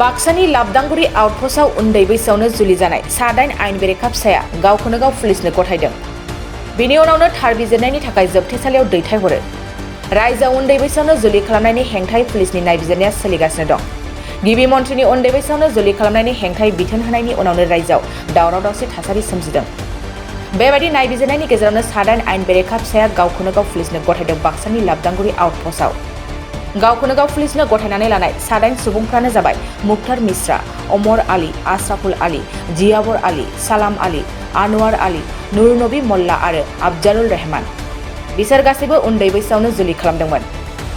बाक्सानि लाबदांगुरि आउटपस्टआव उन्दै बैसोआवनो जुलि जानाय सा-8 आयेन बेरेखा फिसाया गावखौनो गाव पुलिसनो गथायदों। बेनि उनावनो थार बिजिरनायनि थाखाय जोबथेसालियाव दैथायहरो। रायजोआव उन्दै बैसोआवनो जुलि खालामनायनि हेंथायै पुलिसनि नायबिजिरनाया सोलिगासिनो दं। गिबि मन्थ्रिनि उन्दै बैसोआवनो जुलि खालामनायनि हेंथायै बिथोन होनायनि उनावनो रायजोआव दावराव-दावसि थासारि सोमजिदों। बेबायदि नायबिजिरनायनि गेजेरावनो सा-8 आयेन बेरेखा फिसाया गावखौनो गाव पुलिसनो गथायदों। बाक्सानि लाबदांगुरि आउटपस्टआव गावखौनो गाव पुलिसनो गथायनानै लानाय सा-8 सुबुंफ्रानो जाबाय मुख्तार मिश्रा, अमर आली, आशराफुल आली, जियाबर आली, सालाम आली, आनवार आली, नुर नबी मोल्ला आरो अफजलुर रहमान। बिसोर गासैबो उन्दै बैसोआवनो जुलि खालामदोंमोन।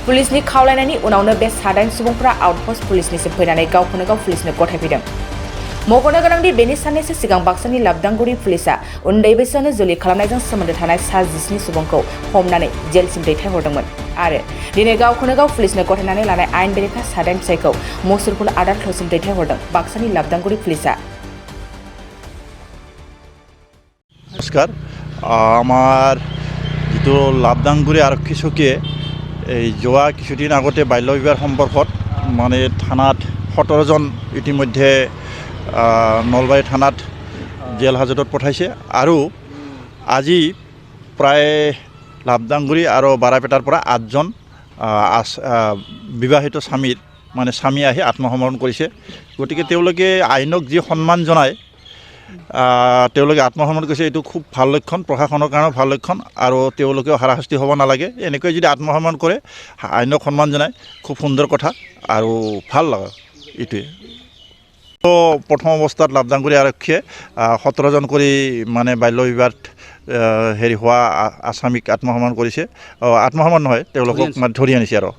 पुलिसनि खावलायनायनि उनावनो बे सा-8 सुबुंफ्रा आउटपस्ट पुलिसनिसिम फैनानै गावखौनो गाव पुलिसनो गथायफैदों। मख'नो गोनांदि बेनि साननैसो सिगां बाक्सानि लाबदांगुरि पुलिसआ उन्दै बैसोआवनो जुलि खालामनायजों सोमोन्दो थानाय सा 19 सुबुंखौ हमनानै जेलसिम दैथायहरदोंमोन आरो दिनै गावखौनो गाव पुलिसनो गथायनानै लानाय आयेन बेरेखा सा-8 फिसायखौ मुसुलपुर आदालतसिम दैथायहरदों बाक्सानि लाबदांगुरि पुलिसआ। নমস্কার, আমার যিটো লাবদাংগুৰি আৰক্ষী চকীয়ে এই যোৱা কিছুদিন আগতে বাল্য বিবাহ সম্পৰ্কত মানে থানাত 17 জন ইতিমধ্যে নলবাৰী থানাত জেল হাজতত পঠাইছে আৰু আজি প্ৰায় লাবদাংগুৰি আৰু বাৰাপেটাৰ পৰা 8 জন বিবাহিত স্বামীৰ মানে স্বামী আহি আত্মসমৰ্পণ কৰিছে। গতিকে তেওঁলোকে আইনক যি সন্মান জনায় তেওঁলোকে আত্মসমৰ্পণ কৰিছে, এইটো খুব ভাল লক্ষণ, প্ৰশাসনৰ কাৰণেও ভাল লক্ষণ আৰু তেওঁলোকেও হাৰাশাস্তি হ'ব নালাগে। এনেকৈ যদি আত্মসমৰ্পণ কৰে, আইনক সন্মান জনায়, খুব সুন্দৰ কথা আৰু ভাল লগা এইটোৱে। প্ৰথম অৱস্থাত লাবদাংগুৰি আৰক্ষীয়ে 17 জন কৰি মানে বাল্য বিবাহ হোৱা আসামীক আত্মসমৰ্পণ কৰিছে, আত্মসমৰ্পণ নহয়, তেওঁলোকক ধৰি আনিছে আৰু